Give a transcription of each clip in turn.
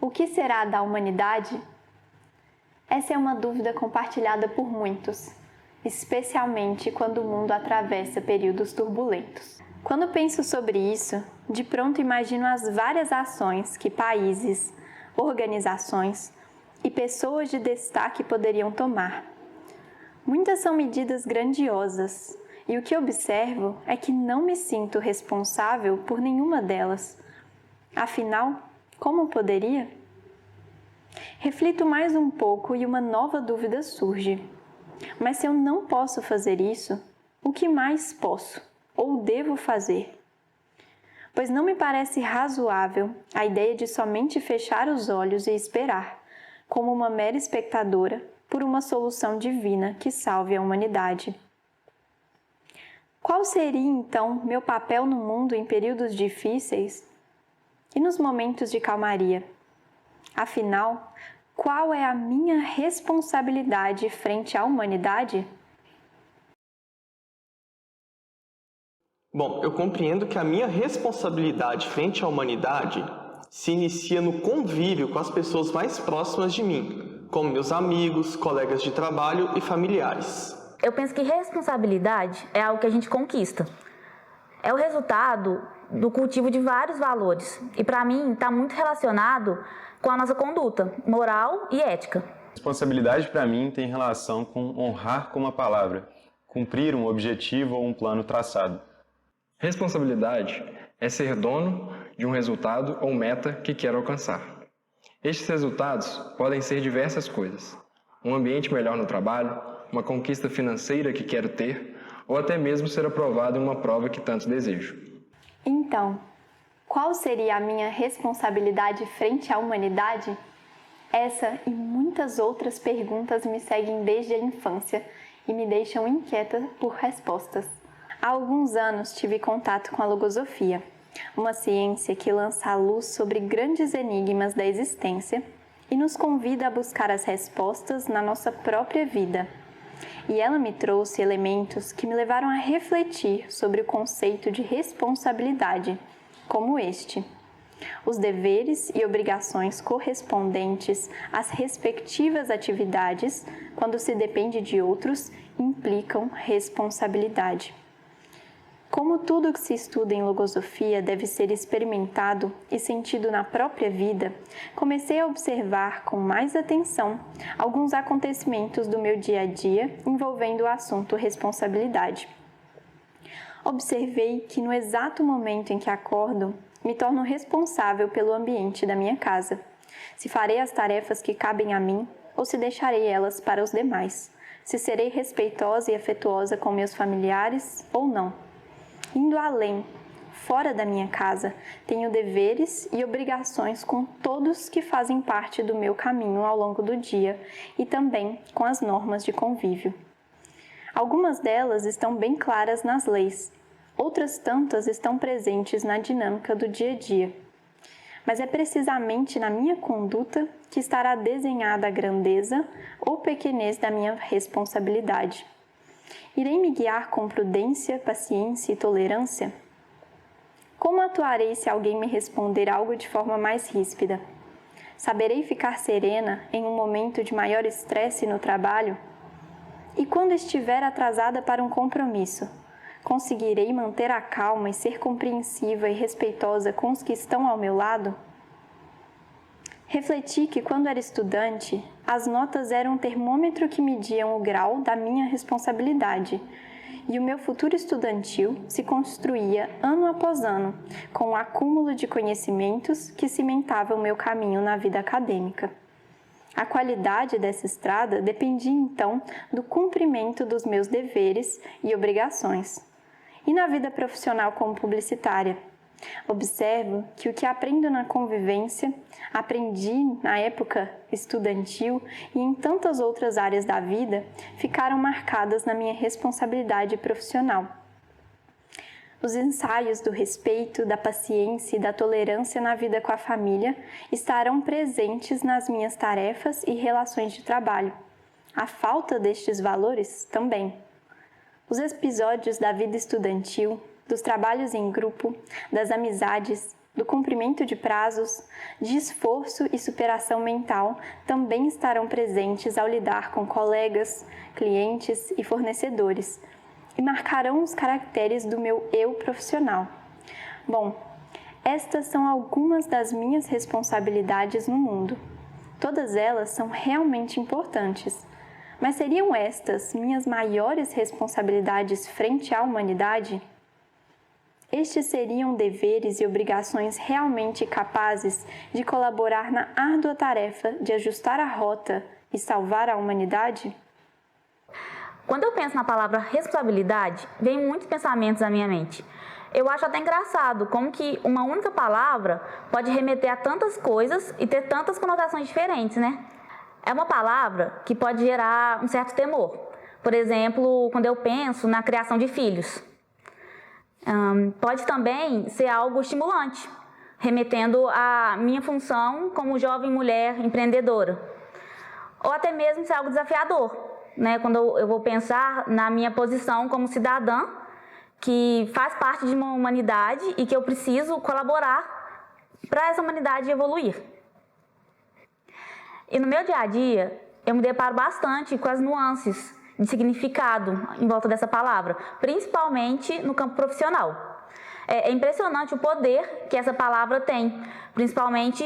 O que será da humanidade? Essa é uma dúvida compartilhada por muitos, especialmente quando o mundo atravessa períodos turbulentos. Quando penso sobre isso, de pronto imagino as várias ações que países, organizações e pessoas de destaque poderiam tomar. Muitas são medidas grandiosas, e o que observo é que não me sinto responsável por nenhuma delas. Afinal, como poderia? Reflito mais um pouco e uma nova dúvida surge. Mas se eu não posso fazer isso, o que mais posso ou devo fazer? Pois não me parece razoável a ideia de somente fechar os olhos e esperar, como uma mera espectadora, por uma solução divina que salve a humanidade. Qual seria, então, meu papel no mundo em períodos difíceis e nos momentos de calmaria? Afinal, qual é a minha responsabilidade frente à humanidade? Bom, eu compreendo que a minha responsabilidade frente à humanidade se inicia no convívio com as pessoas mais próximas de mim, como meus amigos, colegas de trabalho e familiares. Eu penso que responsabilidade é algo que a gente conquista. É o resultado do cultivo de vários valores e, para mim, está muito relacionado com a nossa conduta moral e ética. Responsabilidade, para mim, tem relação com honrar com uma palavra, cumprir um objetivo ou um plano traçado. Responsabilidade é ser dono de um resultado ou meta que quer alcançar. Estes resultados podem ser diversas coisas: um ambiente melhor no trabalho, uma conquista financeira que quero ter, ou até mesmo ser aprovado em uma prova que tanto desejo. Então, qual seria a minha responsabilidade frente à humanidade? Essa e muitas outras perguntas me seguem desde a infância e me deixam inquieta por respostas. Há alguns anos tive contato com a logosofia, uma ciência que lança a luz sobre grandes enigmas da existência e nos convida a buscar as respostas na nossa própria vida. E ela me trouxe elementos que me levaram a refletir sobre o conceito de responsabilidade, como este: os deveres e obrigações correspondentes às respectivas atividades, quando se depende de outros, implicam responsabilidade. Como tudo que se estuda em logosofia deve ser experimentado e sentido na própria vida, comecei a observar com mais atenção alguns acontecimentos do meu dia a dia envolvendo o assunto responsabilidade. Observei que no exato momento em que acordo, me torno responsável pelo ambiente da minha casa, se farei as tarefas que cabem a mim ou se deixarei elas para os demais, se serei respeitosa e afetuosa com meus familiares ou não. Indo além, fora da minha casa, tenho deveres e obrigações com todos que fazem parte do meu caminho ao longo do dia e também com as normas de convívio. Algumas delas estão bem claras nas leis, outras tantas estão presentes na dinâmica do dia a dia. Mas é precisamente na minha conduta que estará desenhada a grandeza ou pequenez da minha responsabilidade. Irei me guiar com prudência, paciência e tolerância? Como atuarei se alguém me responder algo de forma mais ríspida? Saberei ficar serena em um momento de maior estresse no trabalho? E quando estiver atrasada para um compromisso, conseguirei manter a calma e ser compreensiva e respeitosa com os que estão ao meu lado? Refleti que, quando era estudante, as notas eram um termômetro que mediam o grau da minha responsabilidade, e o meu futuro estudantil se construía ano após ano, com o acúmulo de conhecimentos que cimentava o meu caminho na vida acadêmica. A qualidade dessa estrada dependia, então, do cumprimento dos meus deveres e obrigações. E na vida profissional como publicitária? Observo que o que aprendo na convivência, aprendi na época estudantil e em tantas outras áreas da vida, ficaram marcadas na minha responsabilidade profissional. Os ensaios do respeito, da paciência e da tolerância na vida com a família estarão presentes nas minhas tarefas e relações de trabalho. A falta destes valores também. Os episódios da vida estudantil, dos trabalhos em grupo, das amizades do cumprimento de prazos, de esforço e superação mental também estarão presentes ao lidar com colegas, clientes e fornecedores e marcarão os caracteres do meu eu profissional. Bom, estas são algumas das minhas responsabilidades no mundo. Todas elas são realmente importantes, mas seriam estas minhas maiores responsabilidades frente à humanidade? Estes seriam deveres e obrigações realmente capazes de colaborar na árdua tarefa de ajustar a rota e salvar a humanidade? Quando eu penso na palavra responsabilidade, vem muitos pensamentos à minha mente. Eu acho até engraçado como que uma única palavra pode remeter a tantas coisas e ter tantas conotações diferentes, né? É uma palavra que pode gerar um certo temor. Por exemplo, quando eu penso na criação de filhos. Pode também ser algo estimulante, remetendo à minha função como jovem mulher empreendedora. Ou até mesmo ser algo desafiador, né? Quando eu vou pensar na minha posição como cidadã, que faz parte de uma humanidade e que eu preciso colaborar para essa humanidade evoluir. E no meu dia a dia, eu me deparo bastante com as nuances de significado em volta dessa palavra, principalmente no campo profissional. É impressionante o poder que essa palavra tem, principalmente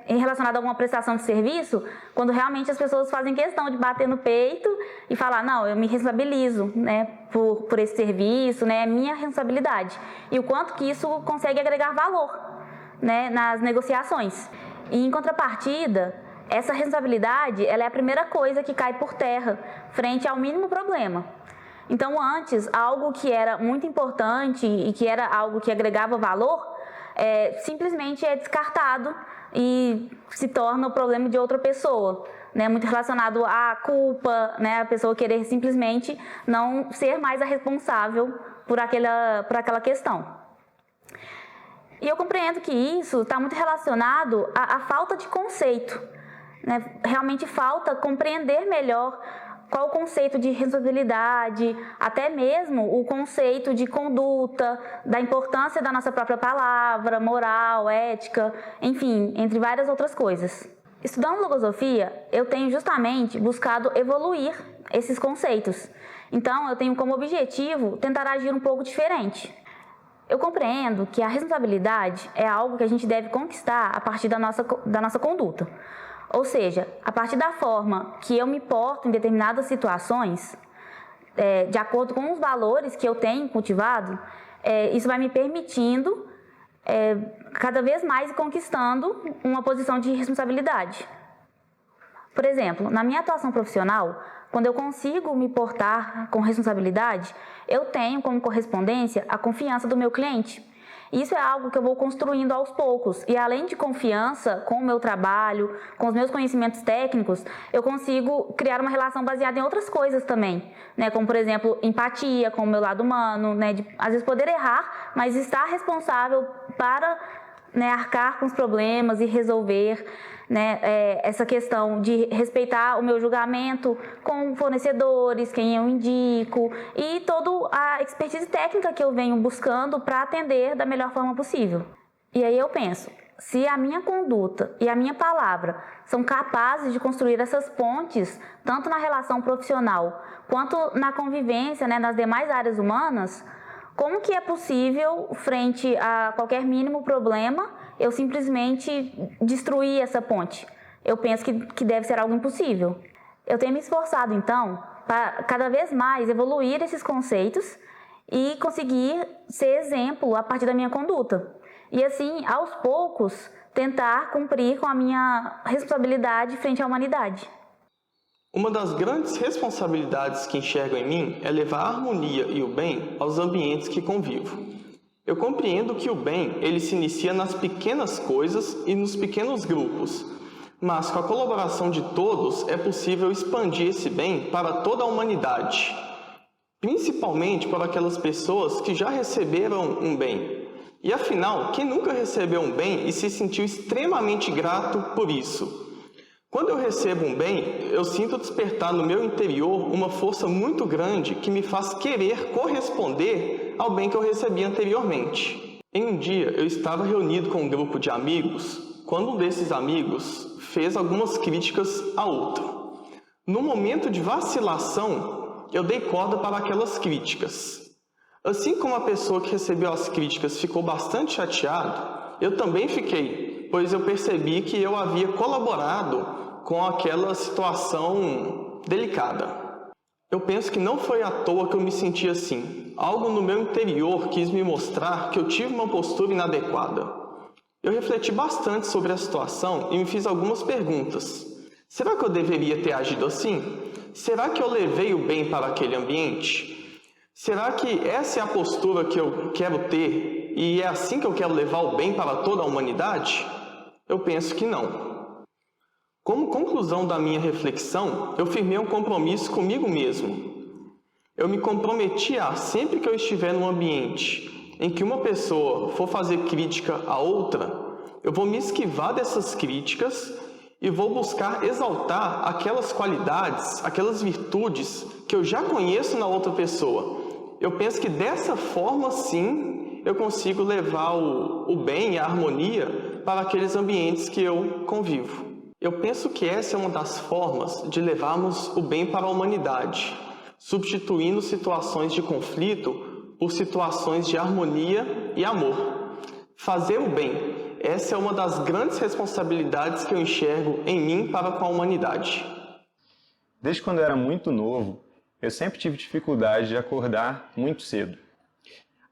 em relacionado a alguma prestação de serviço, quando realmente as pessoas fazem questão de bater no peito e falar, não, eu me responsabilizo, né, por esse serviço, né, é minha responsabilidade. E o quanto que isso consegue agregar valor, né, nas negociações. E em contrapartida, essa responsabilidade, ela é a primeira coisa que cai por terra frente ao mínimo problema. Então, antes, algo que era muito importante e que era algo que agregava valor, simplesmente é descartado e se torna o problema de outra pessoa, né? Muito relacionado à culpa, né? A pessoa querer simplesmente não ser mais a responsável por aquela questão. E eu compreendo que isso está muito relacionado à falta de conceito, né? Realmente falta compreender melhor qual o conceito de responsabilidade, até mesmo o conceito de conduta, da importância da nossa própria palavra, moral, ética, enfim, entre várias outras coisas. Estudando logosofia, eu tenho justamente buscado evoluir esses conceitos. Então, eu tenho como objetivo tentar agir um pouco diferente. Eu compreendo que a responsabilidade é algo que a gente deve conquistar a partir da nossa conduta. Ou seja, a partir da forma que eu me porto em determinadas situações, de acordo com os valores que eu tenho cultivado, isso vai me permitindo cada vez mais ir conquistando uma posição de responsabilidade. Por exemplo, na minha atuação profissional, quando eu consigo me portar com responsabilidade, eu tenho como correspondência a confiança do meu cliente. Isso é algo que eu vou construindo aos poucos. E além de confiança com o meu trabalho, com os meus conhecimentos técnicos, eu consigo criar uma relação baseada em outras coisas também, né? Como, por exemplo, empatia com o meu lado humano, né? De, às vezes, poder errar, mas estar responsável para, né, arcar com os problemas e resolver, né, essa questão de respeitar o meu julgamento com fornecedores, quem eu indico e toda a expertise técnica que eu venho buscando para atender da melhor forma possível. E aí eu penso, se a minha conduta e a minha palavra são capazes de construir essas pontes, tanto na relação profissional quanto na convivência, né, nas demais áreas humanas, como que é possível, frente a qualquer mínimo problema, eu simplesmente destruir essa ponte? Eu penso que deve ser algo impossível. Eu tenho me esforçado, então, para cada vez mais evoluir esses conceitos e conseguir ser exemplo a partir da minha conduta. E assim, aos poucos, tentar cumprir com a minha responsabilidade frente à humanidade. Uma das grandes responsabilidades que enxergo em mim é levar a harmonia e o bem aos ambientes que convivo. Eu compreendo que o bem, ele se inicia nas pequenas coisas e nos pequenos grupos, mas com a colaboração de todos é possível expandir esse bem para toda a humanidade, principalmente para aquelas pessoas que já receberam um bem. E afinal, quem nunca recebeu um bem e se sentiu extremamente grato por isso? Quando eu recebo um bem, eu sinto despertar no meu interior uma força muito grande que me faz querer corresponder ao bem que eu recebi anteriormente. Em um dia, eu estava reunido com um grupo de amigos, quando um desses amigos fez algumas críticas a outro. No momento de vacilação, eu dei corda para aquelas críticas. Assim como a pessoa que recebeu as críticas ficou bastante chateado, eu também fiquei, pois eu percebi que eu havia colaborado com aquela situação delicada. Eu penso que não foi à toa que eu me senti assim. Algo no meu interior quis me mostrar que eu tive uma postura inadequada. Eu refleti bastante sobre a situação e me fiz algumas perguntas. Será que eu deveria ter agido assim? Será que eu levei o bem para aquele ambiente? Será que essa é a postura que eu quero ter e é assim que eu quero levar o bem para toda a humanidade? Eu penso que não. Como conclusão da minha reflexão, eu firmei um compromisso comigo mesmo. Eu me comprometi a, sempre que eu estiver num ambiente em que uma pessoa for fazer crítica a outra, eu vou me esquivar dessas críticas e vou buscar exaltar aquelas qualidades, aquelas virtudes que eu já conheço na outra pessoa. Eu penso que dessa forma, sim, eu consigo levar o bem e a harmonia para aqueles ambientes que eu convivo. Eu penso que essa é uma das formas de levarmos o bem para a humanidade, substituindo situações de conflito por situações de harmonia e amor. Fazer o bem, essa é uma das grandes responsabilidades que eu enxergo em mim para com a humanidade. Desde quando eu era muito novo, eu sempre tive dificuldade de acordar muito cedo.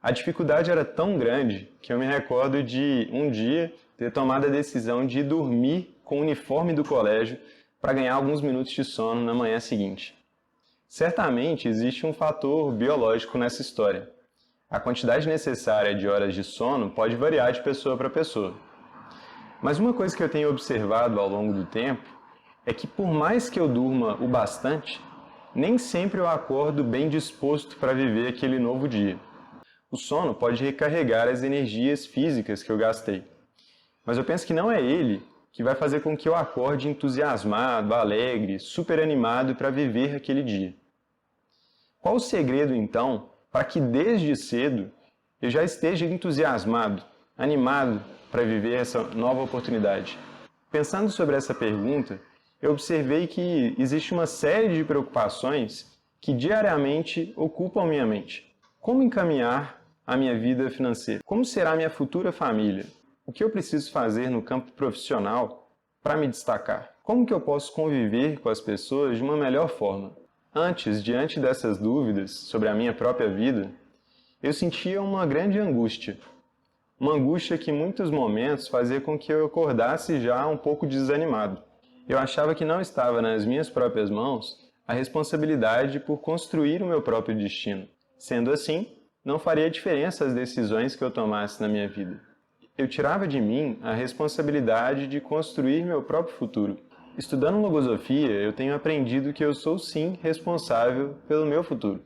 A dificuldade era tão grande que eu me recordo de um dia ter tomado a decisão de dormir com o uniforme do colégio para ganhar alguns minutos de sono na manhã seguinte. Certamente existe um fator biológico nessa história. A quantidade necessária de horas de sono pode variar de pessoa para pessoa. Mas uma coisa que eu tenho observado ao longo do tempo é que por mais que eu durma o bastante, nem sempre eu acordo bem disposto para viver aquele novo dia. O sono pode recarregar as energias físicas que eu gastei. Mas eu penso que não é ele que vai fazer com que eu acorde entusiasmado, alegre, super animado para viver aquele dia. Qual o segredo, então, para que desde cedo eu já esteja entusiasmado, animado para viver essa nova oportunidade? Pensando sobre essa pergunta, eu observei que existe uma série de preocupações que diariamente ocupam minha mente. Como encaminhar a minha vida financeira? Como será a minha futura família? O que eu preciso fazer no campo profissional para me destacar? Como que eu posso conviver com as pessoas de uma melhor forma? Antes, diante dessas dúvidas sobre a minha própria vida, eu sentia uma grande angústia. Uma angústia que em muitos momentos fazia com que eu acordasse já um pouco desanimado. Eu achava que não estava nas minhas próprias mãos a responsabilidade por construir o meu próprio destino. Sendo assim, não faria diferença as decisões que eu tomasse na minha vida. Eu tirava de mim a responsabilidade de construir meu próprio futuro. Estudando logosofia, eu tenho aprendido que eu sou sim responsável pelo meu futuro.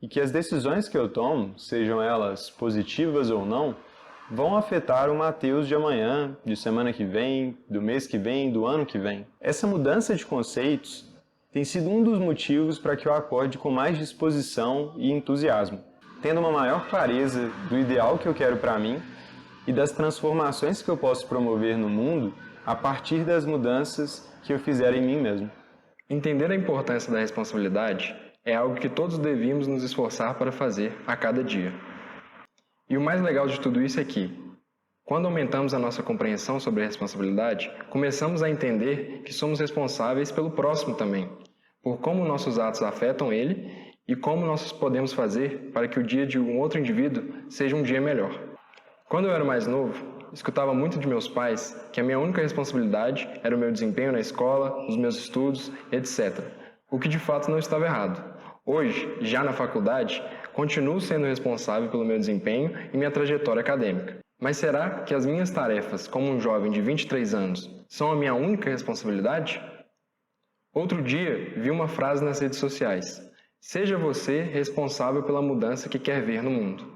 E que as decisões que eu tomo, sejam elas positivas ou não, vão afetar o Mateus de amanhã, de semana que vem, do mês que vem, do ano que vem. Essa mudança de conceitos tem sido um dos motivos para que eu acorde com mais disposição e entusiasmo, tendo uma maior clareza do ideal que eu quero para mim e das transformações que eu posso promover no mundo a partir das mudanças que eu fizer em mim mesmo. Entender a importância da responsabilidade é algo que todos devíamos nos esforçar para fazer a cada dia. E o mais legal de tudo isso é que, quando aumentamos a nossa compreensão sobre a responsabilidade, começamos a entender que somos responsáveis pelo próximo também, por como nossos atos afetam ele e como nós podemos fazer para que o dia de um outro indivíduo seja um dia melhor. Quando eu era mais novo, escutava muito de meus pais que a minha única responsabilidade era o meu desempenho na escola, os meus estudos, etc. O que de fato não estava errado. Hoje, já na faculdade, continuo sendo responsável pelo meu desempenho e minha trajetória acadêmica. Mas será que as minhas tarefas como um jovem de 23 anos são a minha única responsabilidade? Outro dia, vi uma frase nas redes sociais. Seja você responsável pela mudança que quer ver no mundo.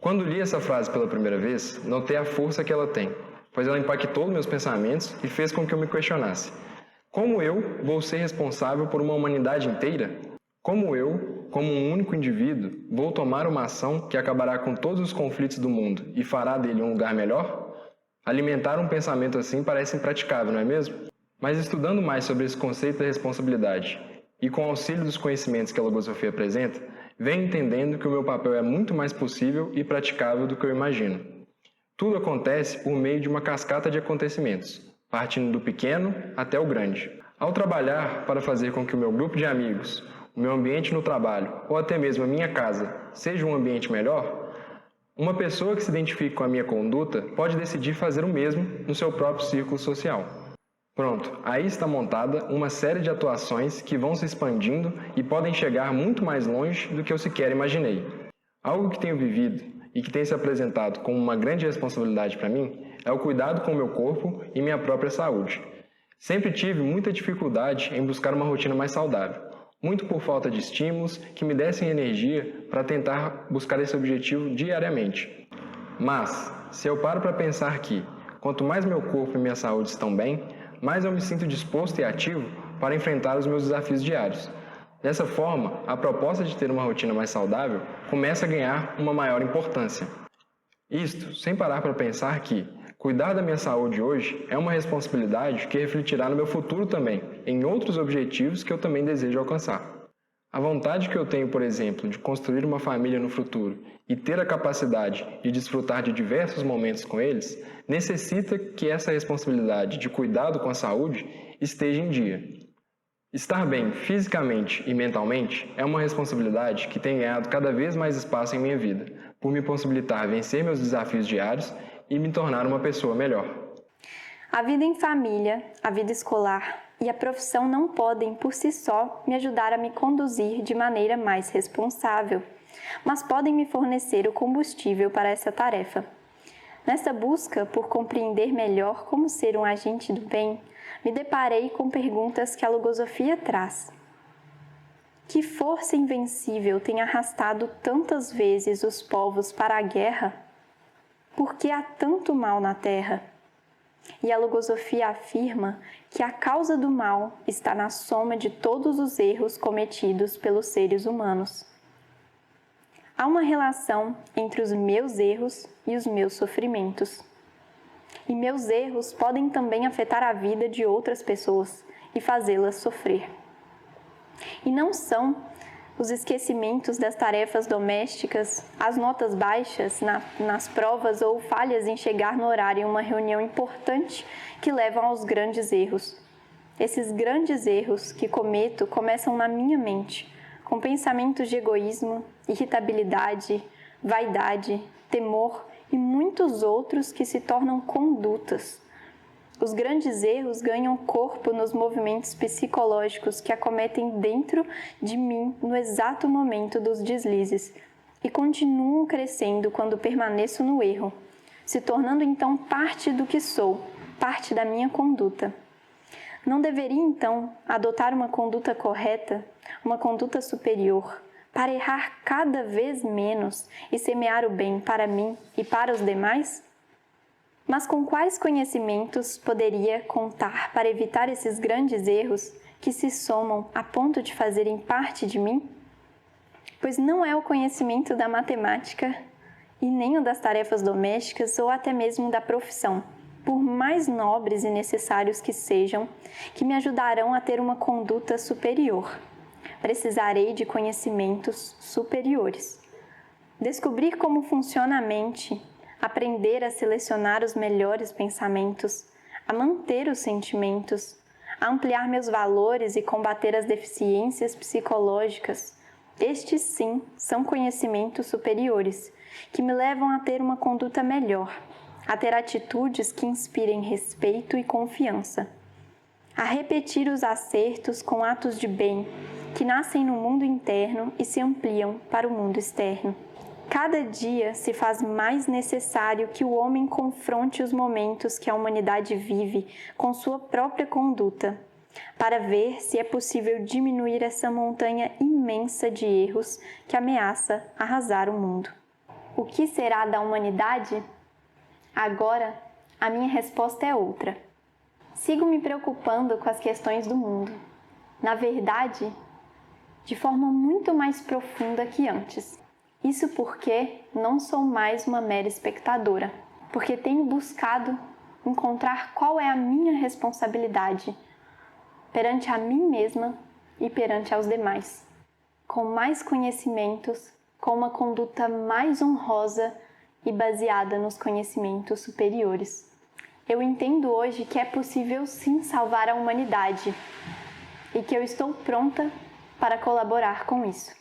Quando li essa frase pela primeira vez, notei a força que ela tem, pois ela impactou meus pensamentos e fez com que eu me questionasse. Como eu vou ser responsável por uma humanidade inteira? Como eu como um único indivíduo, vou tomar uma ação que acabará com todos os conflitos do mundo e fará dele um lugar melhor? Alimentar um pensamento assim parece impraticável, não é mesmo? Mas estudando mais sobre esse conceito da responsabilidade e com o auxílio dos conhecimentos que a logosofia apresenta, venho entendendo que o meu papel é muito mais possível e praticável do que eu imagino. Tudo acontece por meio de uma cascata de acontecimentos, partindo do pequeno até o grande. Ao trabalhar para fazer com que o meu grupo de amigos, o meu ambiente no trabalho ou até mesmo a minha casa seja um ambiente melhor, uma pessoa que se identifique com a minha conduta pode decidir fazer o mesmo no seu próprio círculo social. Pronto, aí está montada uma série de atuações que vão se expandindo e podem chegar muito mais longe do que eu sequer imaginei. Algo que tenho vivido e que tem se apresentado como uma grande responsabilidade para mim é o cuidado com o meu corpo e minha própria saúde. Sempre tive muita dificuldade em buscar uma rotina mais saudável, muito por falta de estímulos que me dessem energia para tentar buscar esse objetivo diariamente. Mas, se eu paro para pensar que, quanto mais meu corpo e minha saúde estão bem, mais eu me sinto disposto e ativo para enfrentar os meus desafios diários. Dessa forma, a proposta de ter uma rotina mais saudável começa a ganhar uma maior importância. Isto sem parar para pensar que cuidar da minha saúde hoje é uma responsabilidade que refletirá no meu futuro também, em outros objetivos que eu também desejo alcançar. A vontade que eu tenho, por exemplo, de construir uma família no futuro e ter a capacidade de desfrutar de diversos momentos com eles, necessita que essa responsabilidade de cuidado com a saúde esteja em dia. Estar bem fisicamente e mentalmente é uma responsabilidade que tem ganhado cada vez mais espaço em minha vida, por me possibilitar vencer meus desafios diários e me tornar uma pessoa melhor. A vida em família, a vida escolar e a profissão não podem, por si só, me ajudar a me conduzir de maneira mais responsável, mas podem me fornecer o combustível para essa tarefa. Nessa busca por compreender melhor como ser um agente do bem, me deparei com perguntas que a logosofia traz. Que força invencível tem arrastado tantas vezes os povos para a guerra? Por que há tanto mal na terra? E a logosofia afirma que a causa do mal está na soma de todos os erros cometidos pelos seres humanos. Há uma relação entre os meus erros e os meus sofrimentos. E meus erros podem também afetar a vida de outras pessoas e fazê-las sofrer. E não são os esquecimentos das tarefas domésticas, as notas baixas nas provas ou falhas em chegar no horário em uma reunião importante que levam aos grandes erros. Esses grandes erros que cometo começam na minha mente, com pensamentos de egoísmo, irritabilidade, vaidade, temor e muitos outros que se tornam condutas. Os grandes erros ganham corpo nos movimentos psicológicos que acometem dentro de mim no exato momento dos deslizes e continuam crescendo quando permaneço no erro, se tornando então parte do que sou, parte da minha conduta. Não deveria então adotar uma conduta correta, uma conduta superior, para errar cada vez menos e semear o bem para mim e para os demais? Mas com quais conhecimentos poderia contar para evitar esses grandes erros que se somam a ponto de fazerem parte de mim? Pois não é o conhecimento da matemática e nem o das tarefas domésticas ou até mesmo da profissão, por mais nobres e necessários que sejam, que me ajudarão a ter uma conduta superior. Precisarei de conhecimentos superiores. Descobrir como funciona a mente, aprender a selecionar os melhores pensamentos, a manter os sentimentos, a ampliar meus valores e combater as deficiências psicológicas. Estes sim são conhecimentos superiores, que me levam a ter uma conduta melhor, a ter atitudes que inspirem respeito e confiança, a repetir os acertos com atos de bem, que nascem no mundo interno e se ampliam para o mundo externo. Cada dia se faz mais necessário que o homem confronte os momentos que a humanidade vive com sua própria conduta, para ver se é possível diminuir essa montanha imensa de erros que ameaça arrasar o mundo. O que será da humanidade? Agora, a minha resposta é outra. Sigo me preocupando com as questões do mundo. Na verdade, de forma muito mais profunda que antes. Isso porque não sou mais uma mera espectadora, porque tenho buscado encontrar qual é a minha responsabilidade perante a mim mesma e perante aos demais, com mais conhecimentos, com uma conduta mais honrosa e baseada nos conhecimentos superiores. Eu entendo hoje que é possível sim salvar a humanidade e que eu estou pronta para colaborar com isso.